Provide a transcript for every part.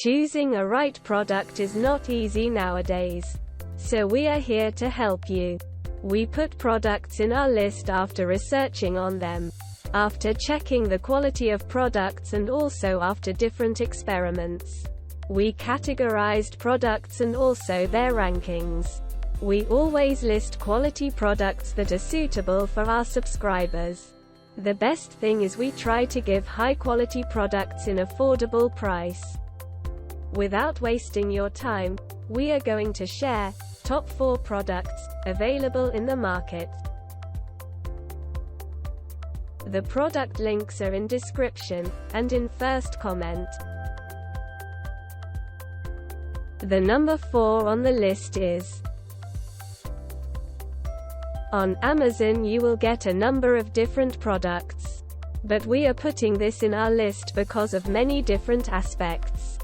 Choosing a right product is not easy nowadays. So we are here to help you. We put products in our list after researching on them, after checking the quality of products, and also after different experiments. We categorized products and also their rankings. We always list quality products that are suitable for our subscribers. The best thing is we try to give high quality products in affordable price. Without wasting your time, we are going to share top 4 products available in the market. The product links are in description and in first comment. The number 4 on the list is: on Amazon you will get a number of different products, but we are putting this in our list because of many different aspects.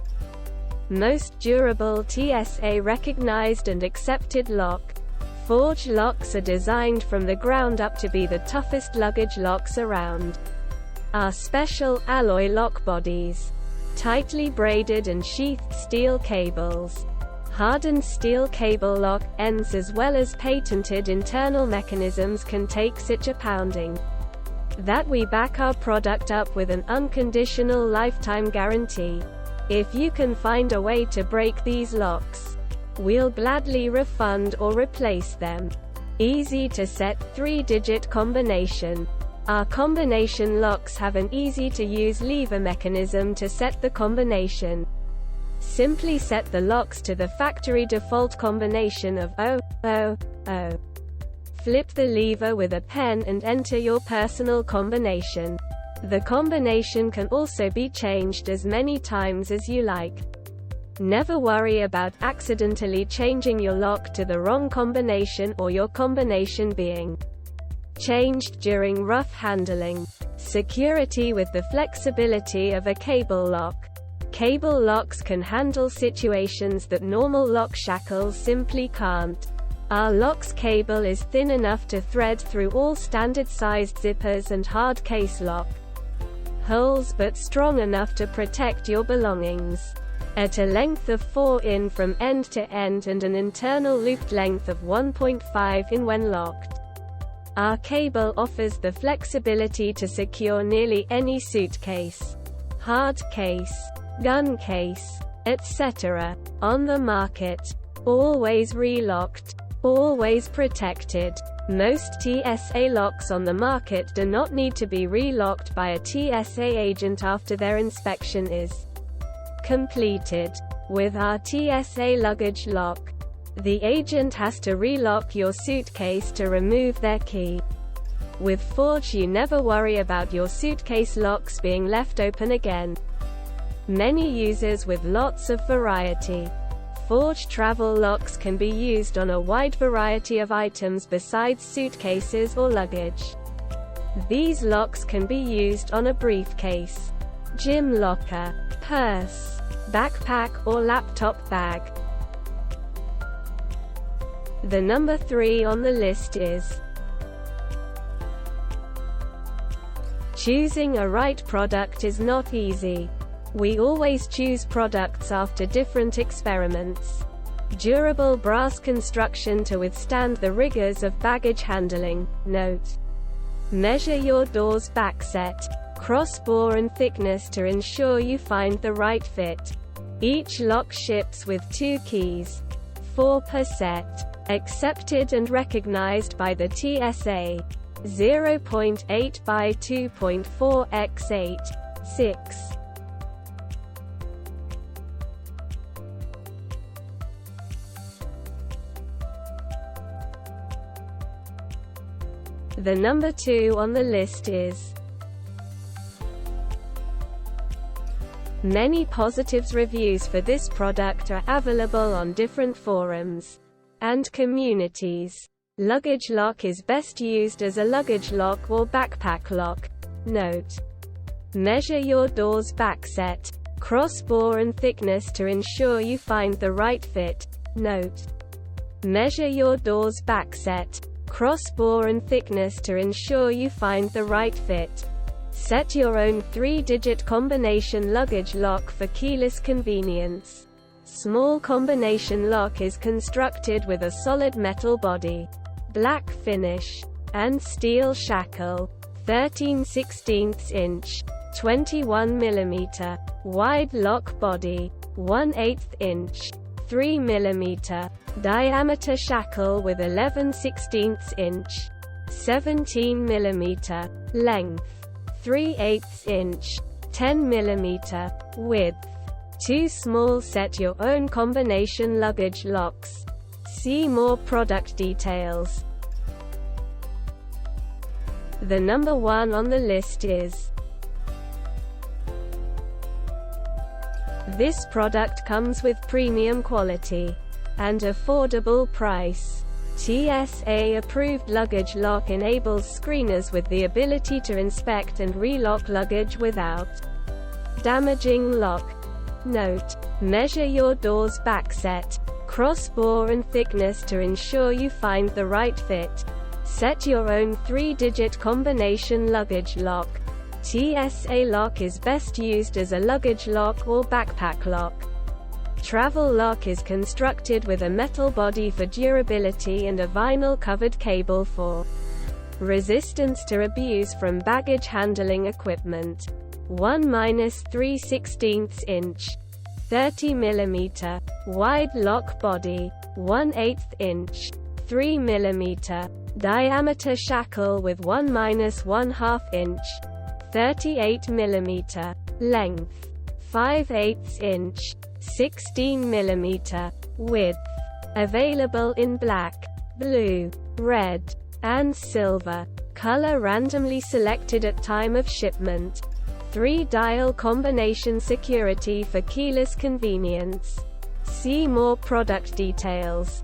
Most durable, TSA recognized and accepted lock. Forged locks are designed from the ground up to be the toughest luggage locks around. Our special alloy lock bodies, tightly braided and sheathed steel cables, hardened steel cable lock ends, as well as patented internal mechanisms can take such a pounding that we back our product up with an unconditional lifetime guarantee. If you can find a way to break these locks, we'll gladly refund or replace them. Easy to set 3-digit combination. Our combination locks have an easy-to-use lever mechanism to set the combination. Simply set the locks to the factory default combination of 000. Flip the lever with a pen and enter your personal combination. The combination can also be changed as many times as you like. Never worry about accidentally changing your lock to the wrong combination or your combination being changed during rough handling. Security with the flexibility of a cable lock. Cable locks can handle situations that normal lock shackles simply can't. Our lock's cable is thin enough to thread through all standard-sized zippers and hard case lock holes, but strong enough to protect your belongings. At a length of 4 in from end to end and an internal looped length of 1.5 in when locked, our cable offers the flexibility to secure nearly any suitcase, hard case, gun case, etc. on the market. Always relocked, always protected. Most TSA locks on the market do not need to be relocked by a TSA agent after their inspection is completed. With our TSA luggage lock, the agent has to relock your suitcase to remove their key. With Forge you never worry about your suitcase locks being left open again. Many users with lots of variety. Forge travel locks can be used on a wide variety of items besides suitcases or luggage. These locks can be used on a briefcase, gym locker, purse, backpack, or laptop bag. The number 3 on the list is: choosing a right product is not easy. We always choose products after different experiments. Durable brass construction to withstand the rigors of baggage handling. Note: measure your door's backset, crossbar and thickness to ensure you find the right fit. Each lock ships with 2 keys, 4 per set. Accepted and recognized by the TSA. 0.8 by 2.4 x 8, 6. The number 2 on the list is: many positive reviews for this product are available on different forums and communities. Luggage lock is best used as a luggage lock or backpack lock. Note: measure your door's backset, crossbar and thickness to ensure you find the right fit. Note: measure your door's backset, crossbar and thickness to ensure you find the right fit. Set your own 3-digit combination luggage lock for keyless convenience. Small combination lock is constructed with a solid metal body, black finish, and steel shackle. 13/16 inch, 21 mm, wide lock body, 1/8 inch, 3 mm, diameter shackle with 11/16 inch, 17 mm, length, 3/8 inch, 10 mm, width. Too small. Set your own combination luggage locks. See more product details. The number 1 on the list is. This product comes with premium quality and affordable price. TSA-approved luggage lock enables screeners with the ability to inspect and relock luggage without damaging lock. Note: measure your door's backset, crossbar and thickness to ensure you find the right fit. Set your own 3-digit combination luggage lock. TSA lock is best used as a luggage lock or backpack lock. Travel lock is constructed with a metal body for durability and a vinyl-covered cable for resistance to abuse from baggage handling equipment. 1-3/16 inch, 30 mm, wide lock body, 1/8 inch, 3 mm, diameter shackle with 1-1/2 inch, 38 mm, length, 5/8 inch, 16 mm, width. Available in black, blue, red, and silver. Color randomly selected at time of shipment. 3-dial combination security for keyless convenience. See more product details.